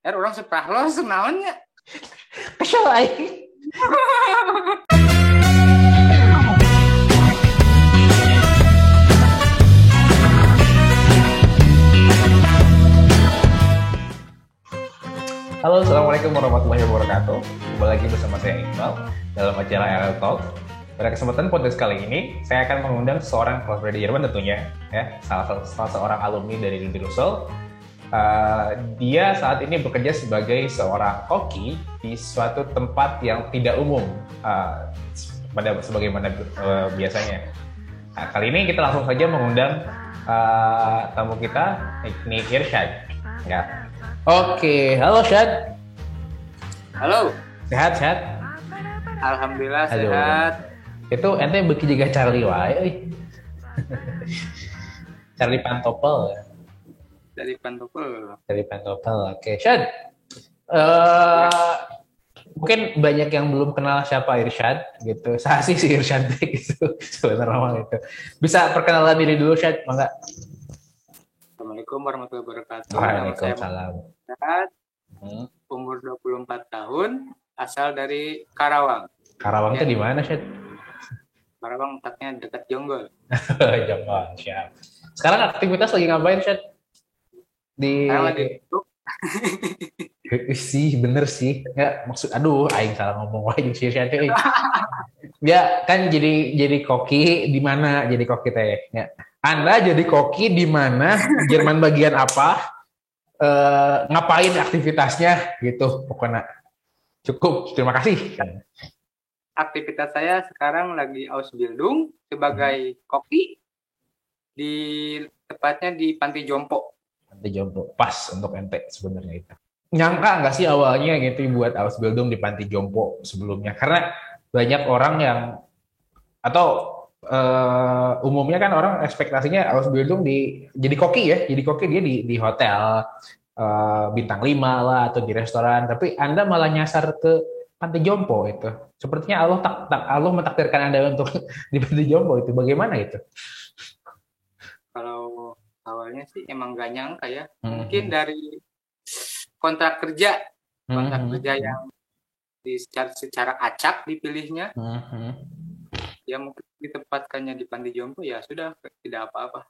Orang seprahlos naonnya. Kesel aing. Halo, assalamualaikum warahmatullahi wabarakatuh. Kembali lagi bersama saya Iqbal dalam acara RL Talk. Pada kesempatan podcast kali ini, saya akan mengundang seorang kolaborator di Jerman tentunya, ya, salah seorang alumni dari Ludi Russell. Dia saat ini bekerja sebagai seorang koki di suatu tempat yang tidak umum, sebagaimana biasanya. Nah, kali ini kita langsung saja mengundang tamu kita, ini Irsyad. Ya. Oke, halo Syad. Halo. Sehat? Alhamdulillah. Halo. Sehat. Itu ente beki juga Charlie wae. Charlie Pantopel. Dari Pantopel. Oke, Syad. Mungkin banyak yang belum kenal siapa Irsyad gitu. Saya sih si Irsyad gitu sebenarnya gitu. Bisa perkenalan diri dulu Syad, mangga. Assalamualaikum warahmatullahi wabarakatuh. Waalaikumsalam. Sehat. Umur 24 tahun, asal dari Karawang. Karawang itu di mana, Syed? Karawang letaknya dekat Jonggol. Jonggol, siap. Sekarang aktivitas lagi ngapain, Syed? Sekarang lagi duduk. Sih, bener sih. Ya, maksud aing salah ngomong wae jeung si Syed. Ya, kan jadi koki di mana jadi koki teh? Ya. Anda jadi koki di mana? Jerman bagian apa? Ngapain aktivitasnya gitu pokoknya. Cukup, terima kasih. Aktivitas saya sekarang lagi Ausbildung sebagai koki di tepatnya di Panti Jompo. Panti Jompo pas untuk ente sebenarnya itu. Nyangka nggak sih awalnya gitu buat Ausbildung di Panti Jompo sebelumnya? Karena banyak orang yang atau umumnya kan orang ekspektasinya Ausbildung jadi koki dia di hotel bintang 5 lah atau di restoran, tapi Anda malah nyasar ke Panti Jompo itu. Sepertinya Allah mentakdirkan Anda untuk di Panti Jompo itu. Bagaimana itu? Kalau awalnya sih emang gak nyangka ya. Mungkin dari kontrak kerja yang secara acak dipilihnya. Ya mungkin ditempatkannya di Panti Jompo ya sudah tidak apa-apa.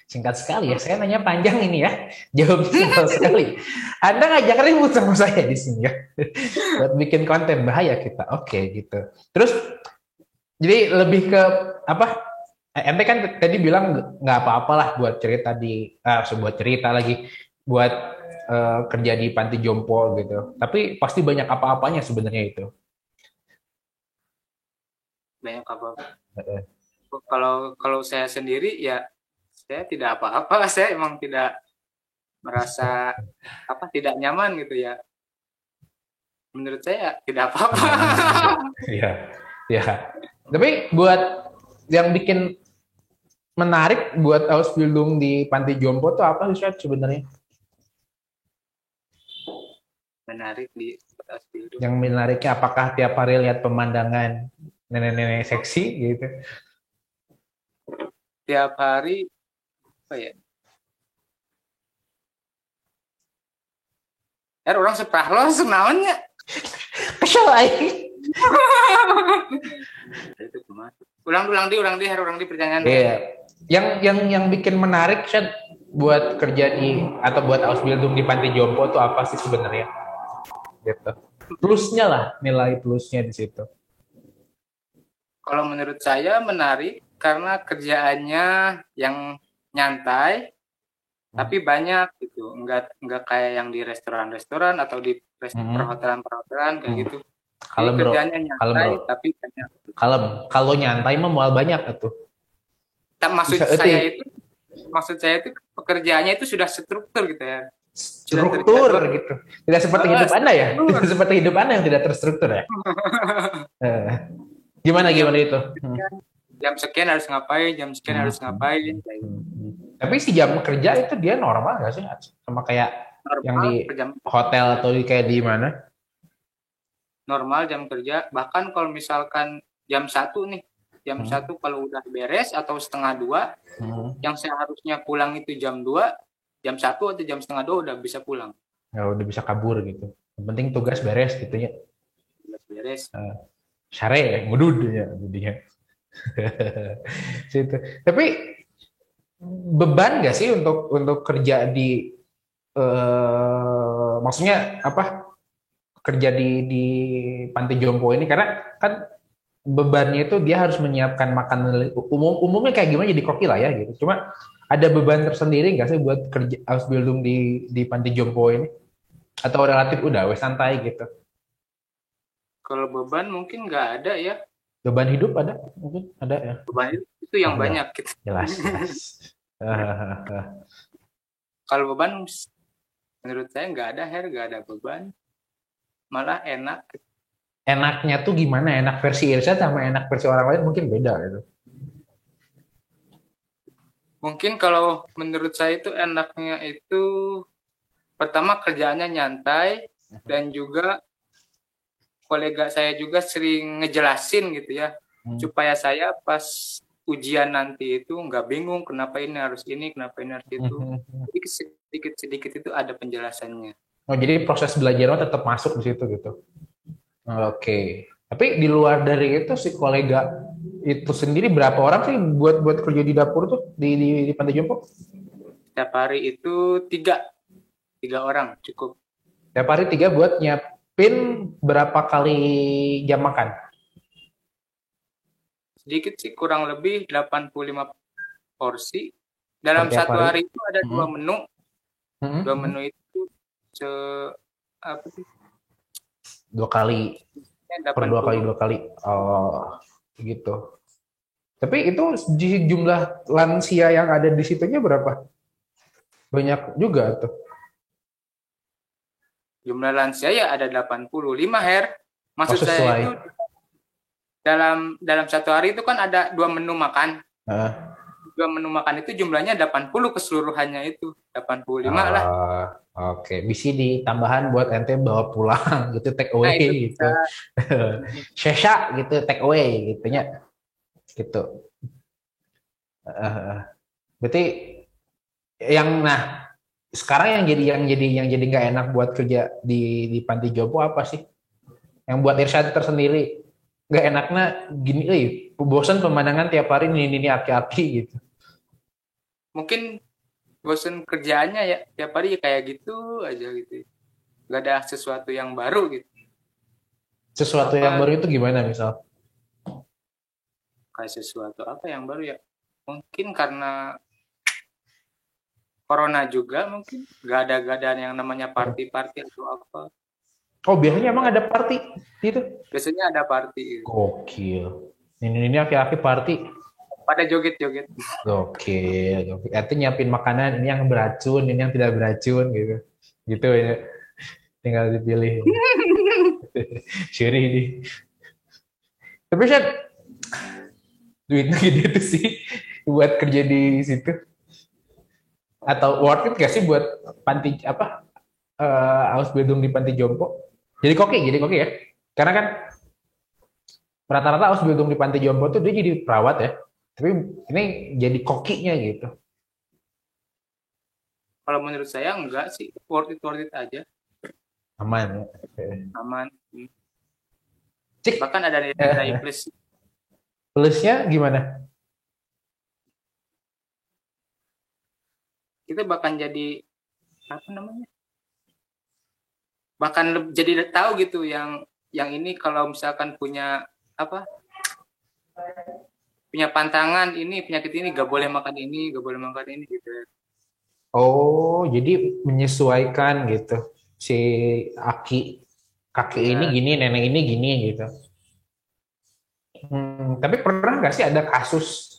Singkat sekali ya, saya nanya panjang ini ya, jawabnya singkat sekali. Anda ngajak ribut sama saya di sini ya, buat bikin konten bahaya kita. Oke, gitu. Terus, jadi lebih ke apa? Ente kan tadi bilang nggak apa-apalah buat cerita buat kerja di Panti Jompo gitu. Tapi pasti banyak apa-apanya sebenarnya itu. Banyak apa-apa. Kalau saya sendiri ya saya tidak apa-apa, saya emang tidak merasa tidak nyaman gitu ya. Menurut saya tidak apa-apa. Ya. Tapi buat yang bikin menarik buat Ausbildung di Panti Jompo tuh apa sih sebenarnya? Menarik di Ausbildung. Yang menariknya apakah tiap hari lihat pemandangan nenek-nenek seksi gitu? Tiap hari apa ya? Orang seprahlos naonnya. Kesel aing. Ulang di pertanyaan. Iya. Yang bikin menarik Syed buat kerja atau buat Ausbildung di Panti Jompo tuh apa sih sebenarnya? Gitu. Plusnya lah, nilai plusnya di situ. Kalau menurut saya menarik karena kerjaannya yang nyantai, tapi banyak gitu, enggak kayak yang di restoran-restoran atau di perhotelan kayak gitu. Kalau kerjanya nyantai tapi banyak. Kalau nyantai mah mual banyak tuh. Maksud saya itu pekerjaannya itu sudah struktur gitu ya. Struktur gitu. Tidak seperti hidup Anda ya? Tidak seperti hidup Anda yang tidak terstruktur ya? Gimana itu? Jam sekian harus ngapain, jam sekian harus ngapain. Tapi si jam kerja itu dia normal nggak sih? Sama kayak normal, yang di hotel atau kayak di mana? Normal jam kerja. Bahkan kalau misalkan jam 1 nih, jam 1 kalau udah beres atau setengah 2, yang seharusnya pulang itu jam 2, jam 1 atau jam setengah 2 udah bisa pulang. Udah bisa kabur gitu. Yang penting tugas beres gitu ya. Tugas beres. Syare ngudud ya jadinya. Situ. Tapi beban nggak sih untuk kerja di maksudnya apa kerja di panti jompo ini karena kan bebannya itu dia harus menyiapkan makanan umumnya kayak gimana jadi koki lah ya gitu. Cuma ada beban tersendiri nggak sih buat kerja Ausbildung di panti jompo ini atau relatif udah wes santai gitu? Kalau beban mungkin nggak ada ya. Beban hidup ada mungkin ada ya. Beban itu yang banyak gitu. Jelas. Kalau beban menurut saya nggak ada beban, malah enak. Enaknya tuh gimana? Enak versi Irsyad sama enak versi orang lain mungkin beda gitu. Mungkin kalau menurut saya itu enaknya itu pertama kerjaannya nyantai dan juga kolega saya juga sering ngejelasin gitu ya supaya saya pas ujian nanti itu nggak bingung kenapa ini harus ini, kenapa ini harus itu. Jadi sedikit itu ada penjelasannya. Oh jadi proses belajarnya tetap masuk di situ gitu. Oke. Tapi di luar dari itu si kolega itu sendiri berapa orang sih buat kerja di dapur tuh di Pantai Jompo? Setiap hari itu tiga orang cukup. Setiap hari 3 buat nyiapin berapa kali jam makan? Sedikit sih kurang lebih 85 porsi. Dalam satu hari itu ada 2 menu. 2 menu itu apa sih? 2 kali per 2 kali. Oh, gitu. Tapi itu jumlah lansia yang ada di situnya berapa? Banyak juga tuh. Jumlah lansia ya ada 85 Her. Maksud saya itu dalam satu hari itu kan ada 2 menu makan. 2 menu makan itu jumlahnya 80 keseluruhannya itu. 85 lah. Oke, bisa ditambahan buat ente bawa pulang gitu, take away gitu. Shesha gitu, take away gitunya. Gitu. Berarti sekarang yang jadi nggak enak buat kerja di Panti Jompo apa sih? Yang buat Irsyad tersendiri nggak enaknya gini, bosan pemandangan tiap hari ini aki-aki gitu. Mungkin bosan kerjaannya ya tiap hari kayak gitu aja gitu. Nggak ada sesuatu yang baru gitu. Sesuatu yang baru itu gimana misal? Kayak sesuatu apa yang baru ya? Mungkin karena corona juga mungkin nggak ada yang namanya party atau apa. Oh biasanya emang ada party gitu? Biasanya ada party. Gokil. Ini aki-aki party. Pada joget-joget. Gokil. Itu nyiapin makanan, ini yang beracun, ini yang tidak beracun gitu. Gitu ya. Tinggal dipilih. Syuri ini. Tapi Syed, duitnya gede tuh sih buat kerja di situ. Atau worth it gak sih buat panti Ausbildung di Panti Jompo? Jadi koki ya. Karena kan rata-rata Ausbildung di Panti Jompo tuh dia jadi perawat ya. Tapi ini jadi kokinya gitu. Kalau menurut saya enggak sih, worth it aja. Aman ya. Aman. Bahkan ada nilai plus. Plusnya gimana? Kita bahkan jadi apa namanya? Bahkan jadi tahu gitu yang ini kalau misalkan punya punya pantangan ini penyakit ini gak boleh makan ini gitu. Oh, jadi menyesuaikan gitu. Si kakek ini gini, nenek ini gini gitu. Tapi pernah nggak sih ada kasus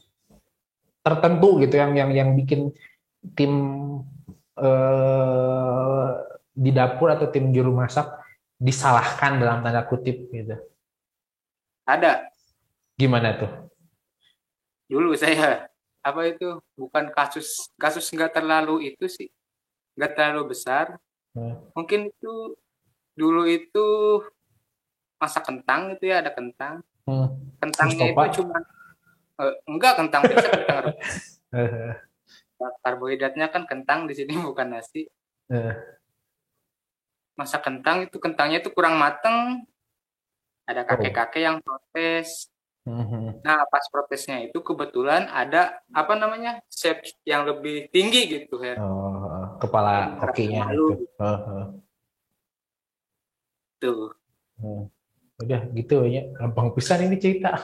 tertentu gitu yang bikin tim di dapur atau tim juru masak disalahkan dalam tanda kutip gitu? Ada. Gimana tuh? Dulu saya bukan kasus nggak terlalu itu sih, nggak terlalu besar. Mungkin itu dulu itu masak kentang gitu ya, ada kentang. Kentangnya itu cuma enggak kentang biasa kentang. Karbohidratnya kan kentang di sini bukan nasi. Masak kentang itu kentangnya itu kurang mateng. Ada kakek-kakek yang protes. Nah, pas protesnya itu kebetulan ada apa namanya chef yang lebih tinggi gitu, Her. Kepala kokinya itu. Tuh. Udah gitu ya, gampang pisan ini cerita.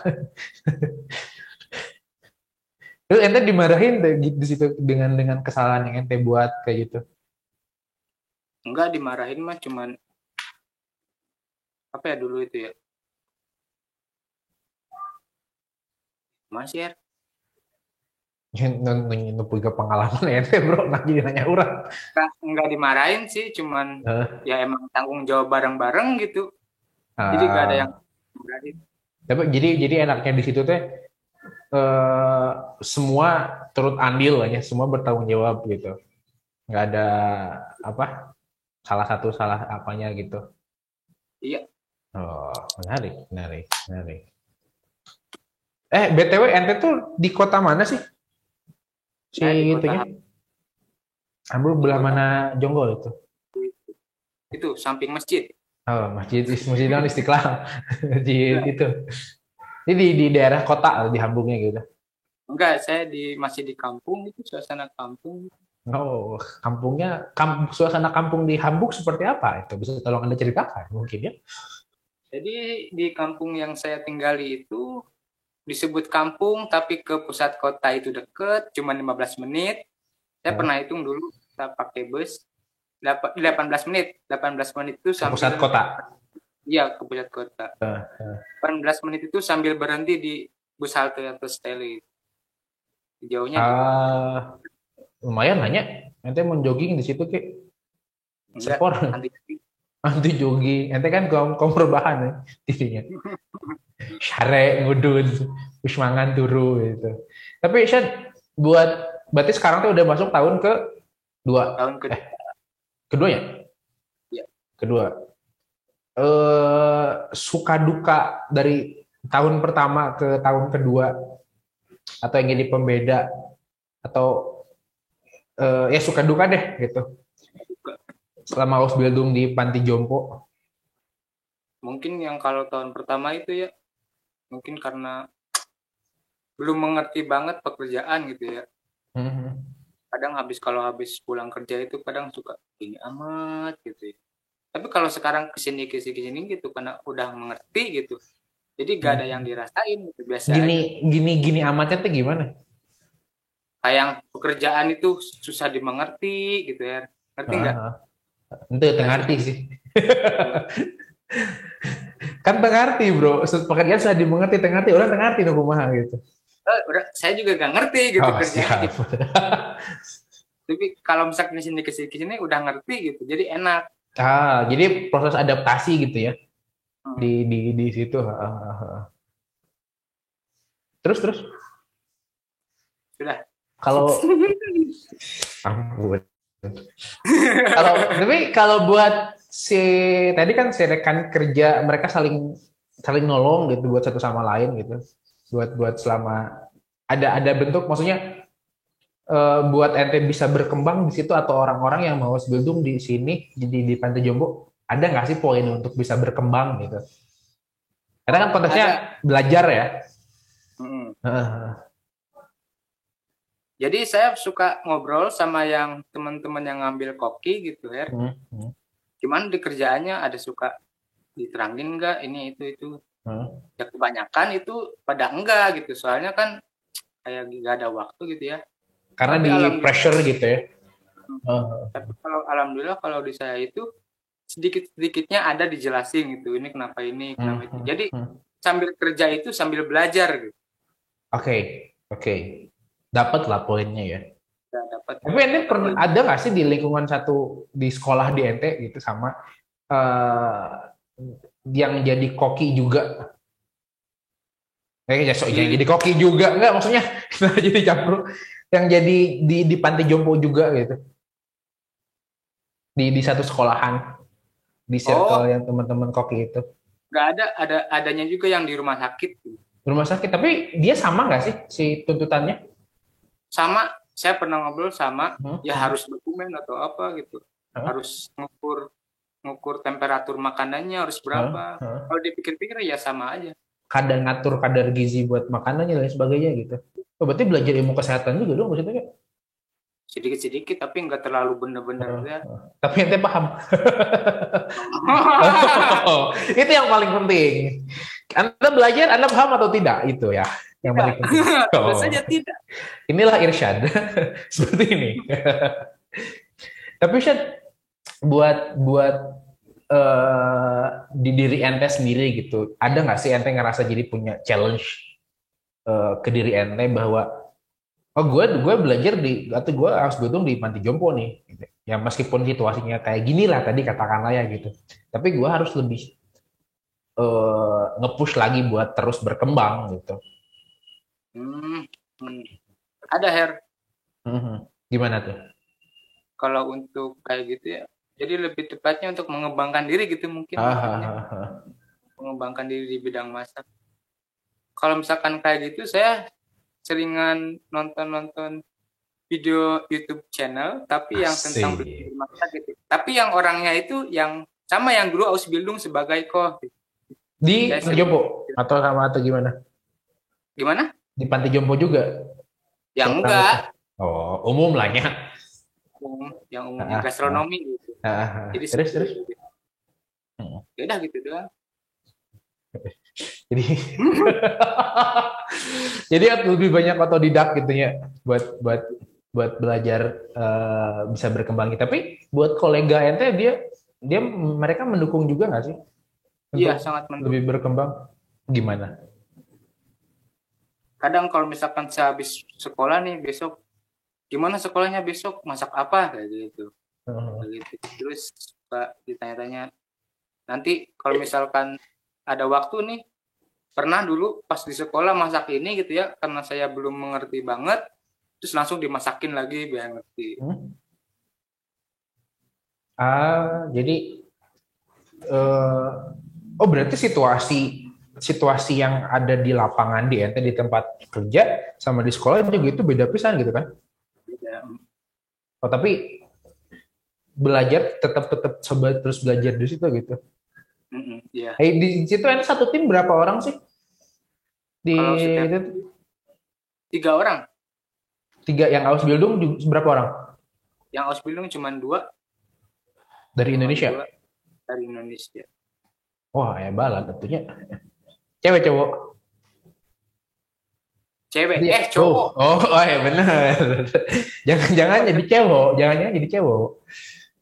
Terus ente dimarahin di situ dengan kesalahan yang ente buat kayak gitu? Enggak dimarahin mah, cuman apa ya dulu itu ya? Mas ya. Punya pengalaman ente bro, nah jadi nanya orang. Enggak dimarahin sih, cuman ya emang tanggung jawab bareng-bareng gitu. Jadi enggak ada yang dimarahin. Tapi jadi enaknya di situ teh semua turut andil ya, semua bertanggung jawab gitu. Nggak ada apa salah satu salah apanya gitu. Iya. Oh, menarik. BTW ente tuh di kota mana sih? Gitunya. Ambil belah mana Jonggol itu? Itu samping masjid. Oh, masjid Istiqlal. Masjid itu. Ini di daerah kota di Hambungnya gitu. Enggak, saya masih di kampung itu, suasana kampung. Oh, suasana kampung di Hambung seperti apa? Itu bisa tolong Anda ceritakan mungkin ya? Jadi di kampung yang saya tinggali itu disebut kampung, tapi ke pusat kota itu deket, cuma 15 menit. Saya pernah hitung dulu, kita pakai bus 18 menit. 18 menit itu sambil pusat kota. Iya, ke pusat kota. 18 menit itu sambil berhenti di bus halte atau stele. Jauhnya lumayan nanya. Ente mau jogging di situ ke? Sport. Anti jogging. Ente kan kaum perubahan ya TV-nya. Syare ngudun, wis mangan turu gitu. Tapi Syed berarti sekarang tuh udah masuk tahun ke-2. Kedua ya? Iya. Kedua. Suka duka dari tahun pertama ke tahun kedua atau yang jadi pembeda atau ya suka duka deh gitu selama Ausbildung di Panti Jompo. Mungkin yang kalau tahun pertama itu ya mungkin karena belum mengerti banget pekerjaan gitu ya. Kadang kalau habis pulang kerja itu kadang suka ini amat gitu ya. Tapi kalau sekarang kesini gitu karena udah mengerti gitu, jadi gak ada yang dirasain gitu, biasa gini amatnya tuh gimana? Kayak pekerjaan itu susah dimengerti gitu ya, ngerti nggak? Itu ngerti sih. Kan ngerti bro, pekerjaan susah dimengerti, ngerti orang ngerti no kumaha gitu. Saya juga gak ngerti gitu kerjaan gitu. Tapi kalau misalnya kesini udah ngerti gitu, jadi enak. Jadi proses adaptasi gitu ya di situ. Terus sudah kalau kalau buat si tadi kan si rekan kerja mereka saling nolong gitu buat satu sama lain gitu buat selama ada bentuk maksudnya buat ente bisa berkembang di situ atau orang-orang yang mau Ausbildung di sini di Pantai Jompo ada nggak sih poin untuk bisa berkembang gitu? Karena kan konteksnya belajar ya. Jadi saya suka ngobrol sama yang teman-teman yang ngambil koki gitu ya. Cuman di kerjaannya ada suka diterangin nggak ini itu. Ya kebanyakan itu pada enggak gitu. Soalnya kan kayak nggak ada waktu gitu ya. Karena di pressure gitu ya. Tapi alhamdulillah kalau di saya itu sedikit-sedikitnya ada dijelasin gitu. Ini kenapa ini, kenapa itu. Jadi sambil kerja itu sambil belajar gitu. Oke. Dapat lah poinnya ya. Dapat. Tapi ente pernah ada nggak sih di lingkungan satu di sekolah di ente gitu sama yang jadi koki juga? Yang jadi koki juga nggak maksudnya jadi campur yang jadi di Panti Jompo juga gitu di satu sekolahan di circle yang teman-teman koki itu nggak adanya juga yang di rumah sakit tapi dia sama nggak sih si tuntutannya sama saya pernah ngobrol sama ya harus dokumen atau apa gitu, harus ngukur temperatur makanannya harus berapa. Kalau dipikir-pikir ya sama aja. Ngatur kadar gizi buat makanannya dan sebagainya gitu. Oh, berarti belajar ilmu kesehatan juga dong maksudnya? Sedikit-sedikit tapi nggak terlalu benar-benar ya. Tapi ente paham. Itu yang paling penting. Anda belajar, Anda paham atau tidak? Itu ya yang paling penting. Tentu saja tidak. Inilah irsyad. Seperti ini. Tapi Irsyad, buat di diri ente sendiri gitu, ada nggak sih ente ngerasa jadi punya challenge ke diri ente bahwa oh gue belajar atau gue harus beruntung di panti jompo nih gitu. Ya meskipun situasinya kayak gini lah tadi katakanlah ya gitu, tapi gue harus lebih nge-push lagi buat terus berkembang gitu. Ada Her. Gimana tuh? Kalau untuk kayak gitu ya, jadi lebih tepatnya untuk mengembangkan diri gitu mungkin. Mengembangkan diri di bidang masak. Kalau misalkan kayak gitu, saya seringan nonton video YouTube channel, tapi yang tentang masak gitu. Tapi yang orangnya itu yang sama yang dulu Ausbildung sebagai koch. Di Panti Jompo atau sama atau gimana? Gimana? Di Panti Jompo juga? Yang enggak. Oh, umum lah ya. Yang umumnya gastronomi gitu. Jadi terus. Ya udah gitu doang. Jadi lebih banyak otodidak gitu ya buat belajar bisa berkembang. Tapi buat kolega ente dia mereka mendukung juga nggak sih? Iya, sangat mendukung. Lebih berkembang gimana? Kadang kalau misalkan saya habis sekolah nih besok, gimana sekolahnya besok, masak apa kayak gitu. Terus Pak ditanya-tanya, nanti kalau misalkan ada waktu nih, pernah dulu pas di sekolah masak ini gitu ya, karena saya belum mengerti banget, terus langsung dimasakin lagi biar ngerti. Jadi berarti situasi yang ada di lapangan di ente di tempat kerja sama di sekolah juga itu beda pisan gitu kan? Beda. Oh tapi belajar tetap terus belajar di situ gitu. Iya. Di situ ente satu tim berapa orang sih? Kalau itu 3 orang. 3 yang Ausbildung berapa orang? Yang Ausbildung cuma 2. Dari Indonesia? Dari Indonesia. Wah, hebat tentunya. Cewek cowok? Cewek, cowok. Oh ya benar. Jangan jadi cewek, jangan jadi cewek.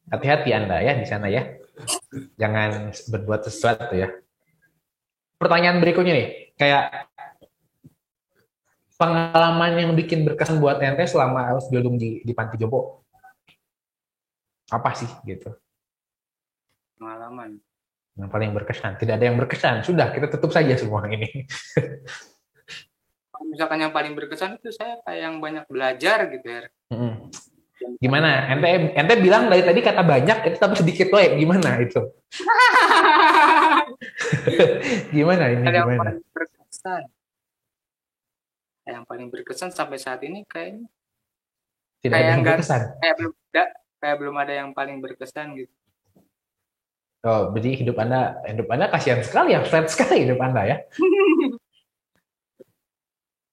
Hati-hati Anda ya di sana ya. Jangan berbuat sesuatu ya. Pertanyaan berikutnya nih, kayak pengalaman yang bikin berkesan buat ente selama Ausbildung di Panti Jompo. Apa sih gitu? Pengalaman. Yang paling berkesan. Tidak ada yang berkesan. Sudah, kita tutup saja semua ini. Kalau misalkan yang paling berkesan itu saya kayak yang banyak belajar gitu ya. Gimana? Ente bilang dari tadi kata banyak, itu tapi sedikit loh. Gimana itu? Gimana ini? Yang gimana? paling berkesan. Yang paling berkesan sampai saat ini kayaknya. Tidak ada yang berkesan. Kayak belum ada yang paling berkesan gitu. Oh, jadi hidup Anda kasihan sekali ya, flat sekali hidup Anda ya.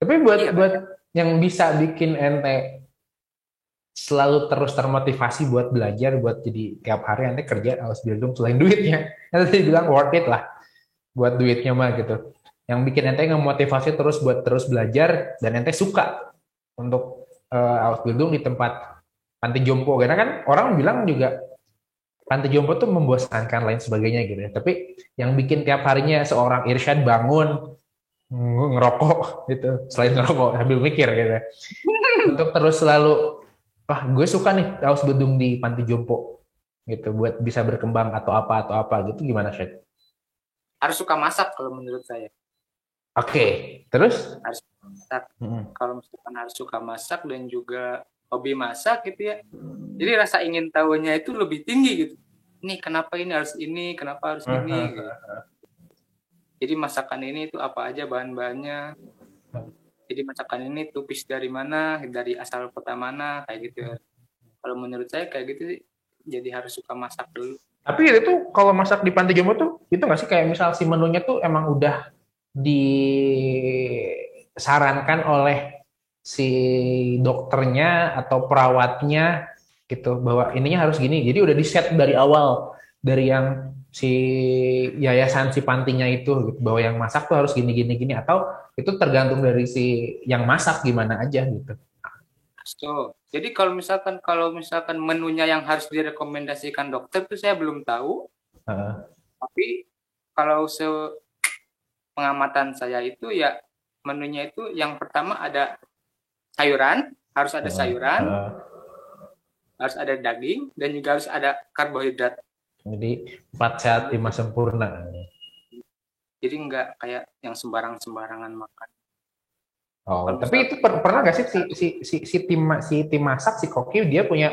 Tapi buat yang bisa bikin ente selalu terus termotivasi buat belajar, buat jadi tiap hari ente kerja Ausbildung selain duitnya, ente bilang worth it lah, buat duitnya mah gitu. Yang bikin ente ngemotivasi terus buat terus belajar dan ente suka untuk Ausbildung di tempat Panti Jompo, karena kan orang bilang juga Panti Jompo tuh membosankan lain sebagainya gitu ya. Tapi yang bikin tiap harinya seorang Irsyad bangun ngerokok gitu, selain ngerokok sambil mikir gitu ya. Untuk terus selalu gue suka nih Ausbildung di Panti Jompo gitu buat bisa berkembang atau apa gitu, gimana Syed? Harus suka masak kalau menurut saya. Oke, terus? Harus masak. Kalau misalkan harus suka masak dan juga hobi masak gitu ya. Jadi rasa ingin tahunya itu lebih tinggi gitu. Nih kenapa ini harus ini, kenapa harus ini gitu. Jadi masakan ini itu apa aja bahan-bahannya. Jadi masakan ini tupis dari mana, dari asal kota mana, kayak gitu ya. Kalau menurut saya kayak gitu sih, jadi harus suka masak dulu. Tapi itu kalau masak di panti jompo tuh, itu nggak sih kayak misal si menunya tuh emang udah disarankan oleh si dokternya atau perawatnya gitu bahwa ininya harus gini. Jadi udah di set dari awal dari yang si yayasan si pantinya itu gitu, bahwa yang masak tuh harus gini gini gini atau itu tergantung dari si yang masak gimana aja gitu. So, jadi kalau misalkan menunya yang harus direkomendasikan dokter itu saya belum tahu. Tapi kalau pengamatan saya itu ya menunya itu yang pertama ada sayuran, harus ada sayuran, harus ada daging, dan juga harus ada karbohidrat. Jadi 4 sehat 5 sempurna. Jadi nggak kayak yang sembarangan makan. Oh, tapi itu pernah nggak sih si tim masak si koki dia punya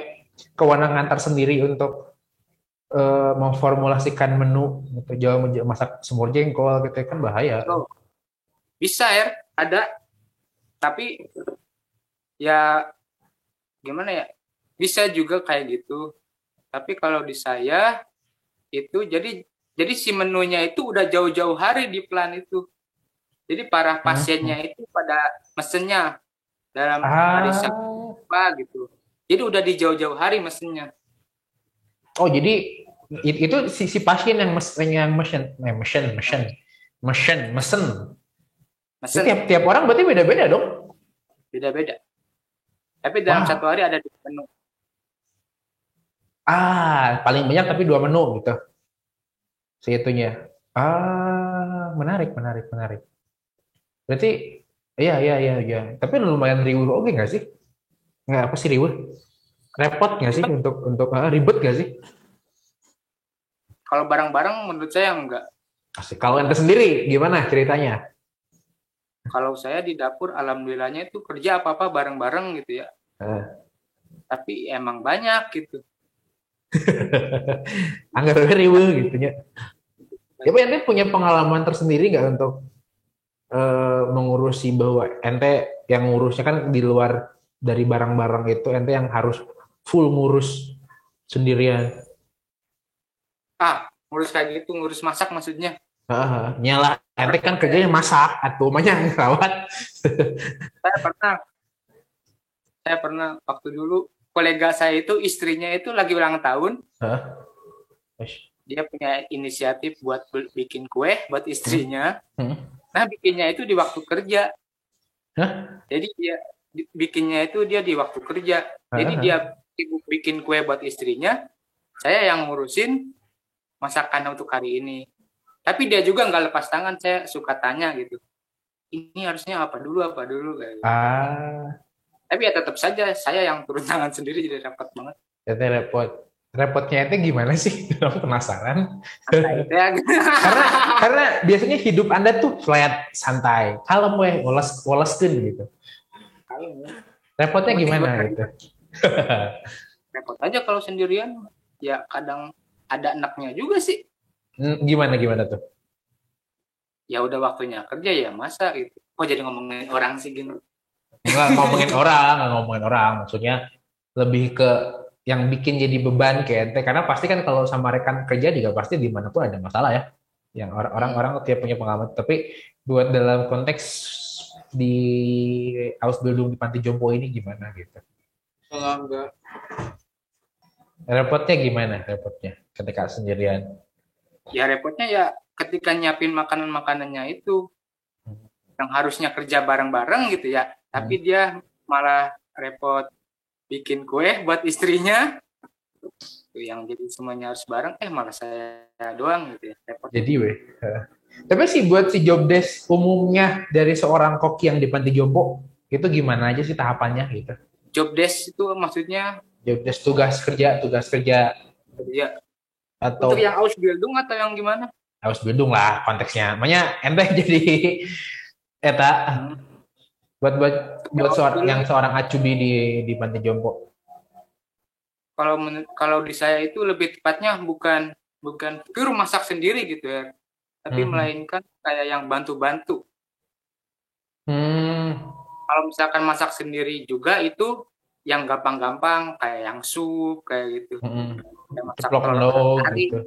kewenangan tersendiri untuk memformulasikan menu gitu, jauh masak semur jengkol gitu kan bahaya. So, bisa ya, ada, tapi ya gimana ya, bisa juga kayak gitu. Tapi kalau di saya itu jadi si menunya itu udah jauh-jauh hari di plan itu. Jadi para pasiennya itu pada mesennya dalam hari Sabtu gitu. Jadi udah di jauh-jauh hari mesennya. Oh, jadi itu si pasien yang mesen. Tiap orang berarti beda-beda dong. Beda-beda. Tapi dalam satu hari ada 2 menu. Paling banyak tapi 2 menu gitu. Seitunya. Menarik. Berarti iya. Tapi lumayan riuh oke nggak sih? Nggak apa sih riuh? Repot nggak sih untuk ribet nggak sih? Kalau barang-barang menurut saya enggak. Asik. Kalau ente sendiri gimana ceritanya? Kalau saya di dapur alhamdulillahnya itu kerja apa-apa bareng-bareng gitu ya. Tapi emang banyak gitu. Anggar riuh gitu ya. Tapi ente punya pengalaman tersendiri nggak untuk mengurusi bahwa ente yang ngurusnya kan di luar dari barang-barang itu ente yang harus full ngurus sendirian. Ngurus kayak gitu, ngurus masak maksudnya. Nyala ente kan kerjanya masak atau banyak ngerawat. Saya pernah waktu dulu kolega saya itu istrinya itu lagi ulang tahun. Dia punya inisiatif buat bikin kue buat istrinya. Nah, bikinnya itu di waktu kerja. Jadi dia bikinnya itu dia di waktu kerja. Jadi dia sibuk bikin kue buat istrinya. Saya yang ngurusin masakan untuk hari ini. Tapi dia juga nggak lepas tangan. Saya suka tanya gitu. Ini harusnya apa dulu kayak gitu. Tapi ya tetap saja saya yang turun tangan sendiri jadi repot banget. Jadi repotnya itu gimana sih? Aku penasaran. karena biasanya hidup Anda tuh flat, santai, kalem woleskeun gitu. Repotnya gimana gitu? Repot aja kalau sendirian. Ya kadang ada enaknya juga sih. Gimana tuh? Ya udah waktunya kerja ya masa gitu. Kok jadi ngomongin orang sih gini? Nggak ngomongin orang. Maksudnya lebih ke yang bikin jadi beban kayak ente. Karena pasti kan kalau sama rekan kerja juga pasti di mana pun ada masalah ya. Yang orang-orang tiap punya pengalaman. Tapi buat dalam konteks di Ausbildung di Panti Jompo ini gimana gitu? Enggak. Repotnya gimana ketika sendirian? Ya repotnya ya ketika nyiapin makanannya itu yang harusnya kerja bareng-bareng gitu ya, tapi dia malah repot bikin kue buat istrinya, itu yang jadi semuanya harus bareng, malah saya doang gitu ya, repot. Jadi tapi sih buat si job desk umumnya dari seorang koki yang di Panti Jompo itu gimana aja sih tahapannya gitu? Job desk itu maksudnya? Job desk tugas kerja. Iya. Atau untuk yang Ausbildung atau yang gimana? Ausbildung lah konteksnya. Makanya ente jadi buat seorang acubi di Panti Jompo. Kalau di saya itu lebih tepatnya bukan pure masak sendiri gitu ya, tapi melainkan kayak yang bantu-bantu. Kalau misalkan masak sendiri juga itu yang gampang-gampang kayak yang sup kayak gitu. Kayak masak Ceplok telur telur kari. gitu.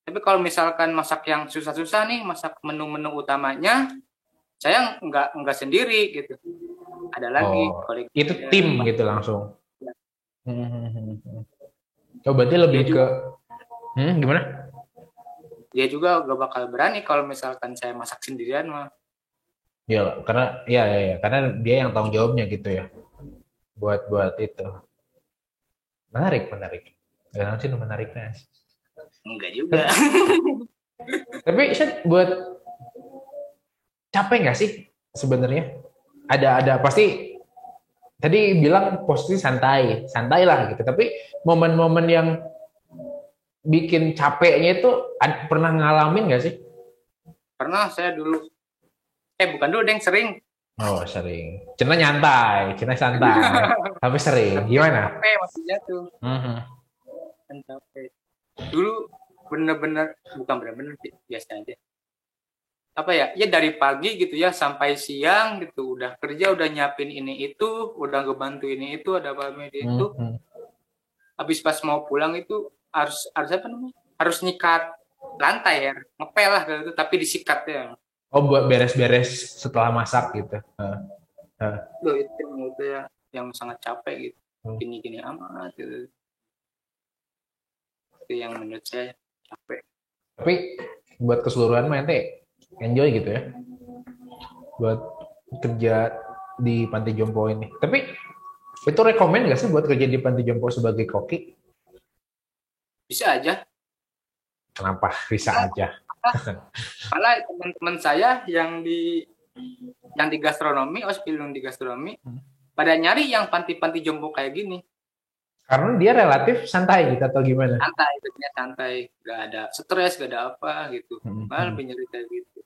Tapi kalau misalkan masak yang susah-susah nih, masak menu-menu utamanya, saya nggak sendiri gitu. Ada lagi Oh, kolega itu saya. tim gitu langsung. Ya. Oh, berarti Dia lebih ke juga gimana? dia juga gak bakal berani kalau misalkan saya masak sendirian mah. Ya, karena ya, karena dia yang tanggung jawabnya gitu ya. Buat itu. Menarik. Gak sih menariknya. Enggak juga. Tapi, tapi Syed, buat capek nggak sih sebenarnya? Ada pasti tadi bilang posisi santai lah gitu. Tapi momen-momen yang bikin capeknya itu pernah ngalamin nggak sih? Pernah saya dulu, bukan dulu, yang sering. Oh sering. Cina santai. Tapi sering. Tapi kan Gimana? capek maksudnya tuh. Kan capek. Dulu bener-bener, bukan bener-bener sih, biasa aja. Apa ya, ya dari pagi gitu ya sampai siang gitu, udah kerja, udah nyiapin ini itu, udah ngebantu ini itu, ada apa itu. Habis pas mau pulang itu harus apa namanya? Harus nyikat lantai ya, ngepel lah gitu, tapi disikat ya. Oh buat beres-beres setelah masak gitu. Loh, itu menurut saya yang sangat capek gitu. Gini-gini amat gitu. Itu yang menurut saya capek. Tapi buat keseluruhan mah ente enjoy gitu ya. Buat kerja di panti jompo ini. Tapi itu rekomend gak sih buat kerja di panti jompo sebagai koki? Bisa aja. Kenapa bisa aja? Malah teman-teman saya yang di gastronomi, ospilung di gastronomi, pada nyari yang panti-panti jompo kayak gini. Karena dia relatif santai gitu atau gimana? Santai, hidupnya santai, nggak ada stres, nggak ada apa gitu. Malah lebih nyari kayak gitu.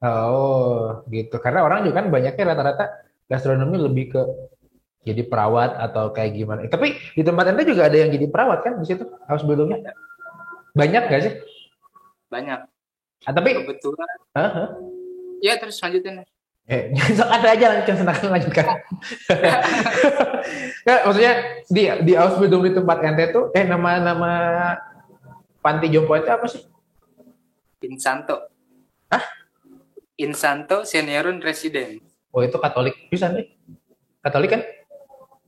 Oh, gitu. Karena orang juga kan banyaknya rata-rata gastronomi lebih ke jadi perawat atau kayak gimana. Tapi di tempat ente juga ada yang jadi perawat kan di situ house buildingnya? Banyak gak sih? Banyak. Tapi Kebetulan. uh, Ya terus lanjutin. sok ada aja silakan lanjutkan. Nggak, maksudnya di house building di tempat ente tuh nama panti jompo itu apa sih? Insanto. Hah? Insanto Seniorun Resident. Oh itu Katolik bisa nih. Katolik kan?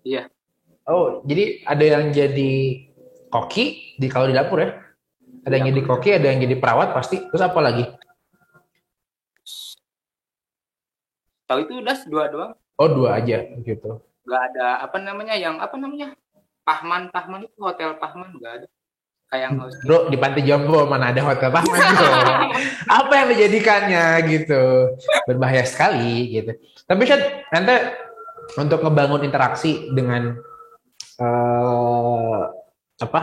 Iya. Oh jadi ada yang jadi koki di kalau di dapur ya? Ada yang jadi koki, ada yang jadi perawat pasti. Terus apa lagi? Tahu itu udah dua doang. Oh dua aja gitu. Nggak ada apa namanya Pahman itu hotel Pahman nggak ada. Kayak yang harus Bro di panti jompo mana ada hotel Pahman bro? Apa yang dijadikannya gitu? Berbahaya sekali gitu. Tapi Syed, ente untuk ngebangun interaksi dengan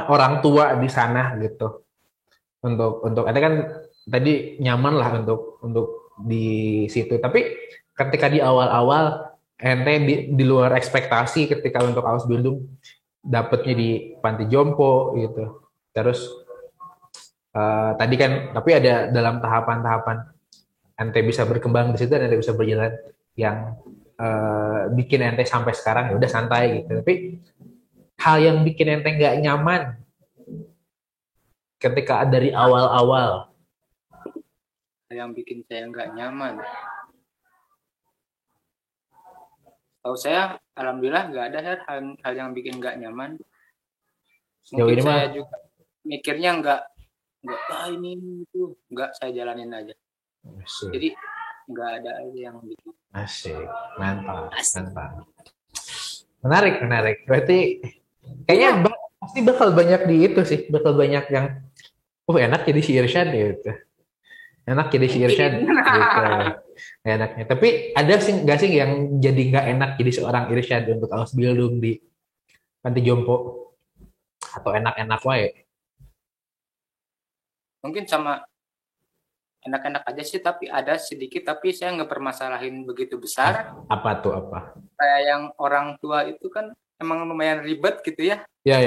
orang tua di sana gitu. Untuk ente kan tadi nyaman lah untuk di situ. Tapi ketika di awal-awal ente di luar ekspektasi ketika untuk Aus Bildung dapetnya di panti jompo gitu. Terus tadi kan tapi ada dalam tahapan-tahapan ente bisa berkembang di situ dan ente bisa berjalan yang bikin ente sampai sekarang ya udah santai gitu. Tapi hal yang bikin ente nggak nyaman ketika dari awal-awal yang bikin saya nggak nyaman. Tahu saya, alhamdulillah nggak ada hal yang bikin nggak nyaman. Mungkin saya juga mikirnya nggak ini itu, nggak saya jalanin aja. Asik. Jadi nggak ada aja yang bikin. Asik, mantap. Menarik. Berarti kayaknya pasti bakal banyak di itu sih, bakal banyak yang enak jadi si Irsyad gitu. Enak jadi si Irsyad gitu. Enaknya. Tapi ada sih nggak sih yang jadi nggak enak jadi seorang Irsyad untuk Aus Bildung di panti jompo atau enak-enak wae? Mungkin sama enak-enak aja sih, tapi ada sedikit, tapi saya nggak permasalahin begitu besar. Apa tuh apa? Kayak yang orang tua itu kan emang lumayan ribet gitu ya. Ya.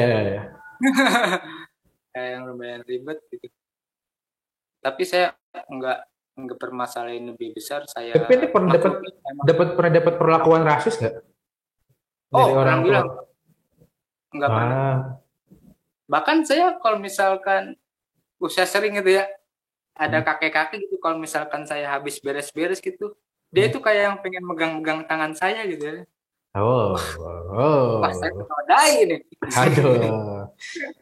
Kayak yang lumayan ribet gitu. Tapi saya nggak nggak permasalahan lebih besar, saya Tapi ini pernah dapat perlakuan rasis nggak dari orang tua? Alhamdulillah nggak pernah. Bahkan saya kalau misalkan saya sering gitu ya, ada kakek-kakek gitu, kalau misalkan saya habis beres-beres gitu, dia itu kayak yang pengen megang-megang tangan saya gitu ya. Oh. Wah, saya kenodai nih. Aduh.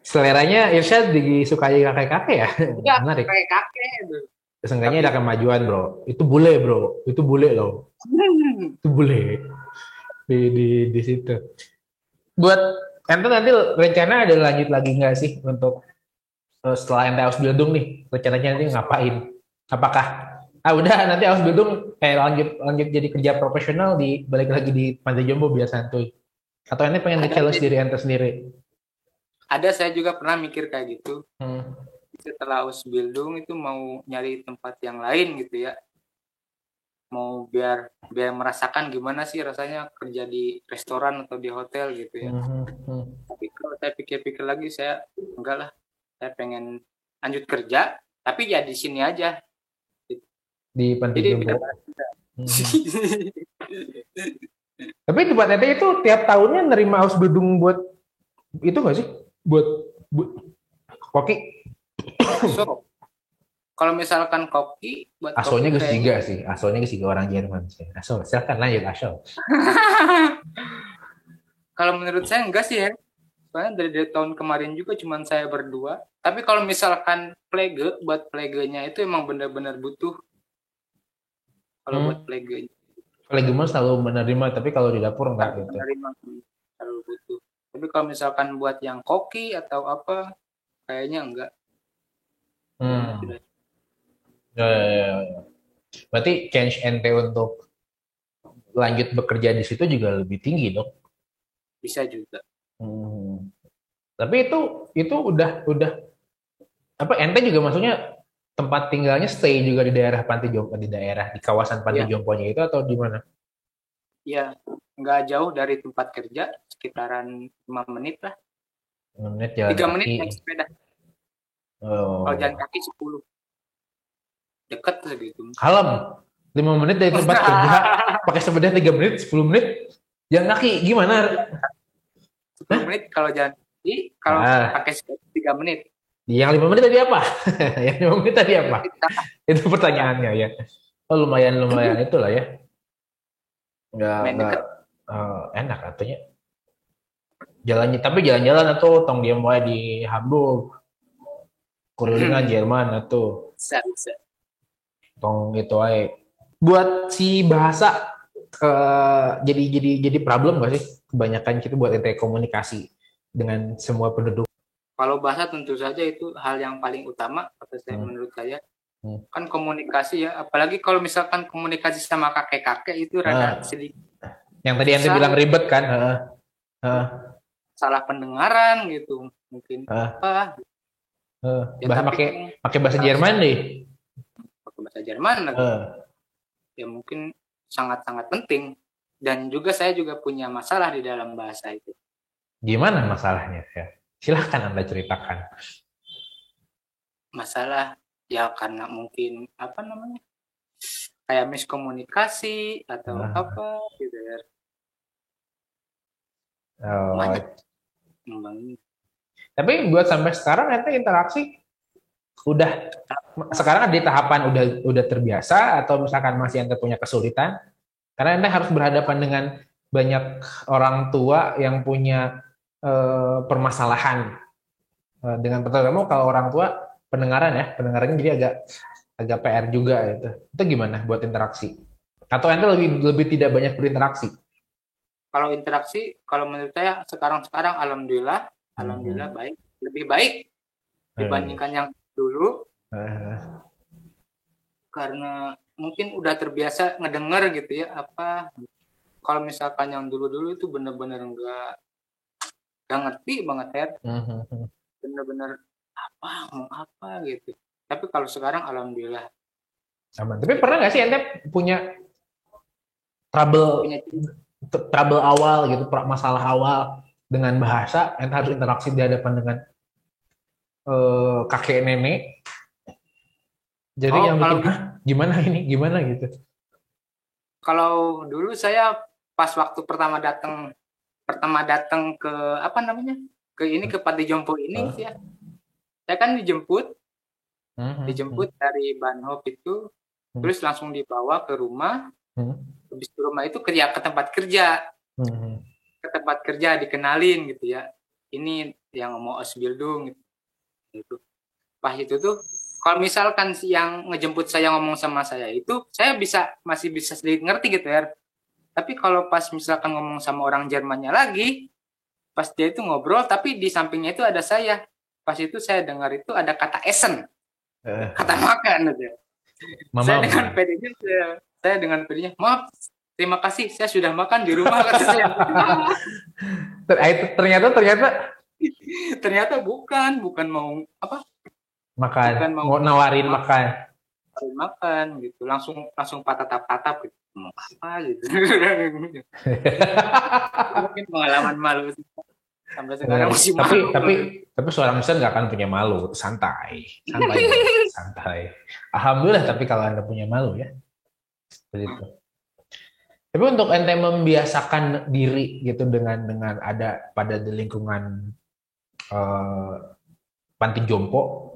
Seleranya Irsyad disukai kakek-kakek ya? Ya, Menarik. kakek-kakek gitu. Seenggaknya ada kemajuan, bro. Itu bule, bro. Itu bule loh. Itu bule. Di situ. Buat ente nanti rencana ada lanjut lagi nggak sih untuk setelah ente Ausbildung nih? Rencananya nanti ngapain? Apakah udah nanti Ausbildung lanjut jadi kerja profesional di balik lagi di Pantai Jombo biar santuy? Atau ente pengen nge-challenge diri ente sendiri? Ada, saya juga pernah mikir kayak gitu. Setelah Ausbildung itu mau nyari tempat yang lain gitu ya. Mau biar merasakan gimana sih rasanya kerja di restoran atau di hotel gitu ya. Tapi kalau saya pikir-pikir lagi, saya enggak lah. Saya pengen lanjut kerja, tapi ya di sini aja. Di Pantai Jombo. Tapi tempat ente itu tiap tahunnya nerima Ausbildung buat itu nggak sih? Buat koki? So, kalau misalkan koki buat asonya ketiga sih, asonya ketiga orang Jerman sih. Aso, silakan lanjut aso. Kalau menurut saya enggak sih ya. Soalnya dari tahun kemarin juga cuma saya berdua. Tapi kalau misalkan buat plegenya itu emang benar-benar butuh. Kalau buat plegenya. Plege mah selalu menerima, tapi kalau di dapur enggak gitu. Menerima, selalu butuh. Tapi kalau misalkan buat yang koki atau apa, kayaknya enggak. Ya. Berarti change ente untuk lanjut bekerja di situ juga lebih tinggi dong? Bisa juga. Tapi itu udah apa ente juga maksudnya tempat tinggalnya stay juga di daerah Pantai Jompo, di kawasan Pantai Jomponya itu atau di mana? Iya, nggak jauh dari tempat kerja, sekitaran 5 menit lah. 5 menit jalan 3 menit naik sepeda. Oh. Kalau jalan kaki 10. Dekat segitu. Kalem. 5 menit dari tempat kerja, pakai sepeda 3 menit, 10 menit, jalan kaki gimana? 10 menit kalau jalan kaki, kalau pakai sepeda 3 menit. Yang 5 menit tadi apa? Yang 5 menit tadi apa? Itu pertanyaannya ya. Oh lumayan itulah ya. Nggak enak artinya. Jalan-jalan atau tong dia mulai di Hamburg, kulilingan Jerman atau bisa. Tong itu aja. Buat si bahasa jadi problem gak sih? Kebanyakan kita buat komunikasi dengan semua penduduk. Kalau bahasa tentu saja itu hal yang paling utama menurut saya. Kan komunikasi ya, apalagi kalau misalkan komunikasi sama kakek-kakek itu rada sedikit. Yang tadi ente bilang ribet kan? Salah pendengaran gitu, mungkin apa? Pakai bahasa Jerman deh. Pakai bahasa Jerman lagi. Ya mungkin sangat-sangat penting. Dan juga saya juga punya masalah di dalam bahasa itu. Gimana masalahnya ya? Silahkan Anda ceritakan. Masalah ya karena mungkin kayak miskomunikasi atau apa gitu ya. Tapi buat sampai sekarang ente interaksi udah sekarang di tahapan udah terbiasa atau misalkan masih ente punya kesulitan karena ente harus berhadapan dengan banyak orang tua yang punya permasalahan dengan terutama kalau orang tua pendengarannya jadi agak PR juga itu gimana buat interaksi atau ente lebih tidak banyak berinteraksi? Kalau interaksi kalau menurut saya sekarang alhamdulillah baik, lebih baik dibandingkan yang dulu karena mungkin udah terbiasa ngedenger gitu ya apa. Kalau misalkan yang dulu itu bener-bener nggak ngerti banget ya, bener-bener mau apa gitu. Tapi kalau sekarang alhamdulillah aman. Tapi pernah nggak sih ente punya trouble awal gitu, masalah awal dengan bahasa, ente harus interaksi di hadapan dengan kakek nenek Jadi yang bikin, gimana ini, gimana gitu? Kalau dulu saya pas waktu pertama datang ke apa namanya, ke Panti Jompo ini ya, saya kan dijemput dari Banhop itu, terus langsung dibawa ke rumah, habis ke rumah itu ke tempat kerja, dikenalin gitu ya, ini yang mau Osbildung gitu. Pas itu tuh, kalau misalkan si yang ngejemput saya ngomong sama saya itu, saya masih bisa sedikit ngerti gitu ya. Tapi kalau pas misalkan ngomong sama orang Jermannya lagi, pas dia itu ngobrol, tapi di sampingnya itu ada saya. Pas itu saya dengar itu ada kata Essen, kata makan aja. Saya dengan pedenya, maaf, terima kasih, saya sudah makan di rumah, kata saya. Ternyata bukan mau apa? Makan, mau nawarin makan. Gitu, langsung patah-patah gitu, mau apa gitu. Mungkin pengalaman malu sampai sekarang masih malu. Tapi seorang Muslim nggak akan punya malu, santai. Alhamdulillah, tapi kalau Anda punya malu ya, seperti itu. Tapi untuk ente membiasakan diri gitu dengan ada pada di lingkungan panti jompo,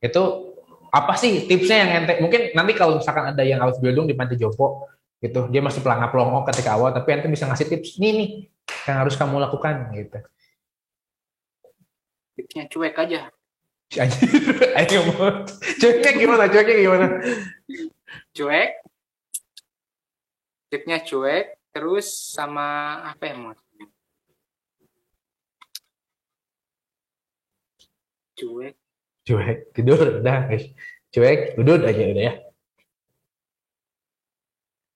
itu apa sih tipsnya yang ente, mungkin nanti kalau misalkan ada yang Ausbildung di panti jompo gitu, dia masih pelangap-pelongok ketika awal, tapi ente bisa ngasih tips nih yang harus kamu lakukan gitu. Tipsnya cuek aja. Cueknya gimana? Tipsnya cuek, terus sama apa ya maksudnya? Cuek, tidur, udah guys. Cuek, tidur aja udah ya.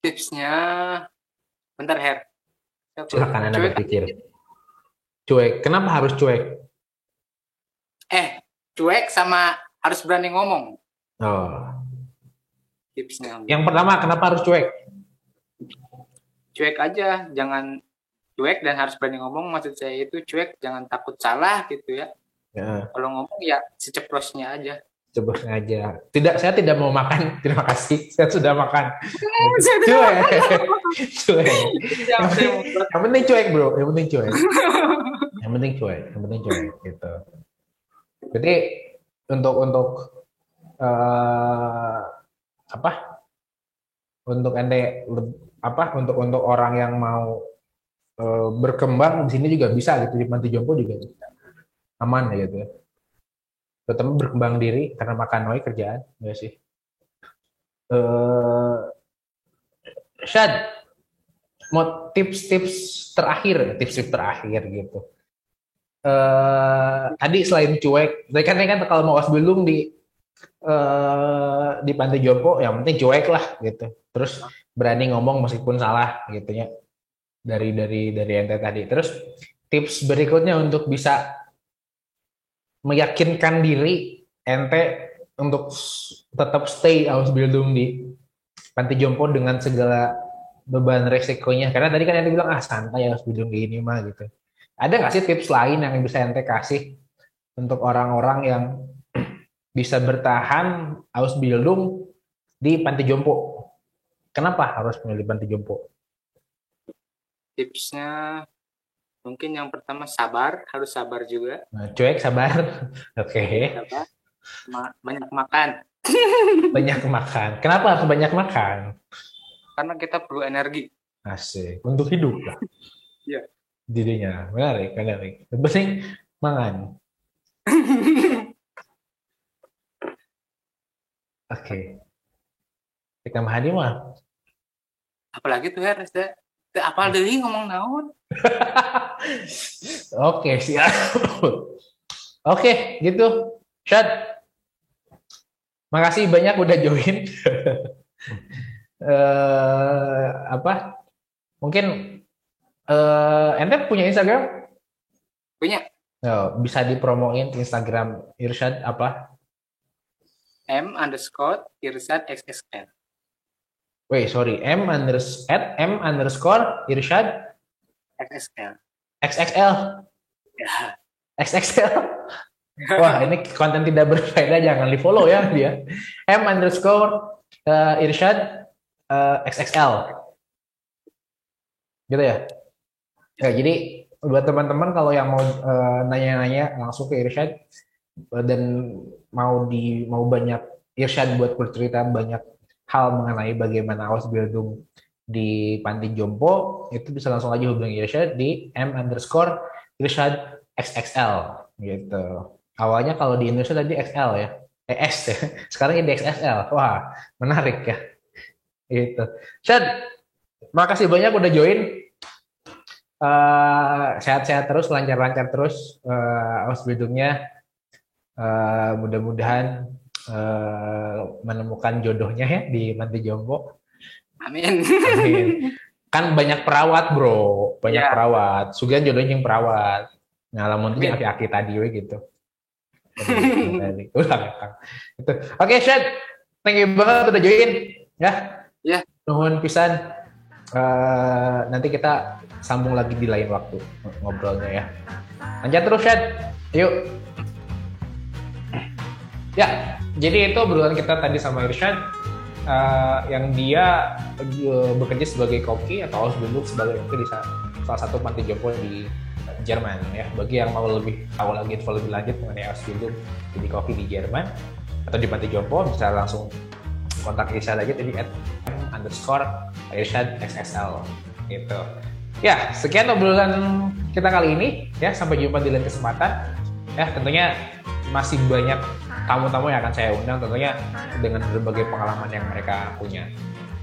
Tipsnya, bentar Her. Silakan Anda berpikir. Cuek, kenapa harus cuek? Cuek sama harus berani ngomong. Oh. Tipsnya. Yang pertama, kenapa harus cuek? Cuek aja, jangan cuek dan harus berani ngomong. Maksud saya itu cuek, jangan takut salah gitu ya. Kalau ngomong ya seceplos-nya aja. Seceplos-nya aja. Saya tidak mau makan. Terima kasih, saya sudah makan. Cuek. Yang penting cuek bro. Yang penting cuek gitu. Jadi untuk untuk orang yang mau berkembang di sini juga bisa gitu, di panti jompo juga aman gitu ya. Terutama berkembang diri karena makan noi kerjaan, enggak sih? Syad, mau tips-tips terakhir gitu. Tadi selain cuek, kan kalau mau Ausbildung di panti jompo, yang penting cuek lah gitu. Terus berani ngomong meskipun salah gitu ya. Dari ente tadi. Terus tips berikutnya untuk bisa meyakinkan diri ente untuk tetap stay Ausbildung di panti jompo dengan segala beban resikonya. Karena tadi kan ente bilang santai Ausbildung di ini mah gitu. Ada nggak sih tips lain yang bisa ente kasih untuk orang-orang yang bisa bertahan Ausbildung di panti jompo? Kenapa harus memilih panti jompo? Tipsnya mungkin yang pertama harus sabar juga. Cuek, sabar. Oke. Sabar. Banyak makan. Banyak makan. Kenapa harus banyak makan? Karena kita perlu energi. Asik. Untuk hidup lah. Iya. Dirinya. Menarik. Yang penting mangan. Oke. Kita mahani mah. Apalagi tuh Her, apal deui ngomong naon. Oke, siap. Oke, gitu. Syad. Makasih banyak udah join. Mungkin ente punya Instagram? Punya. Bisa dipromoin Instagram Irsyad apa? M_Irsyad XXL. Wait, sorry. M_Irsyad XXL. XXL. Ya. XXL. Wah, ini konten tidak berfaedah, jangan di follow ya dia. M_Irsyad XXL. Gitu ya. Ya, jadi buat teman-teman kalau yang mau nanya-nanya langsung ke Irsyad dan mau banyak Irsyad buat bercerita banyak hal mengenai bagaimana Ausbildung di Panti Jompo, itu bisa langsung aja hubungi Irsyad di M_Irsyad XXL gitu. Awalnya kalau di Indonesia tadi XL ya, S ya. Sekarang ini XXL. Wah, menarik ya. Gitu. Syad, makasih banyak udah join. Sehat-sehat terus, lancar-lancar terus Ausbildungnya. Mudah-mudahan menemukan jodohnya ya di Panti Jompo. Amin. Amin. Kan banyak perawat bro, banyak perawat. Sugan jodohnya yang perawat. Ngalamun ini aki-aki tadi we gitu. Oke, Syed, thank you banget udah join ya. Ya. Nuhun pisan. Nanti kita sambung lagi di lain waktu ngobrolnya ya. Lanjut terus, Syed. Yuk. Ya, jadi itu obrolan kita tadi sama Irsyad yang dia bekerja sebagai koki atau Ausbildung sebagai koki di salah satu panti jompo di Jerman ya. Bagi yang mau lebih tahu lagi info lebih lanjut mengenai Ausbildung jadi koki di Jerman atau di Panti Jompo, bisa langsung kontak Irsyad aja tadi @_Irsyad XXL gitu. Ya, sekian obrolan kita kali ini ya, sampai jumpa di lain kesempatan. Ya, tentunya masih banyak tamu-tamu yang akan saya undang tentunya dengan berbagai pengalaman yang mereka punya.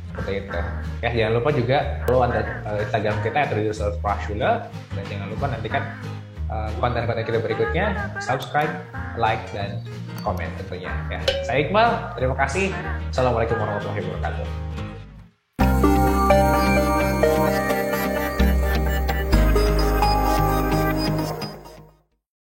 Seperti itu. Ya, jangan lupa juga follow Instagram kita @RadioSalesPrashula, dan jangan lupa nantikan konten-konten kita berikutnya, subscribe, like, dan komen tentunya. Ya. Saya Iqbal, terima kasih. Assalamualaikum warahmatullahi wabarakatuh.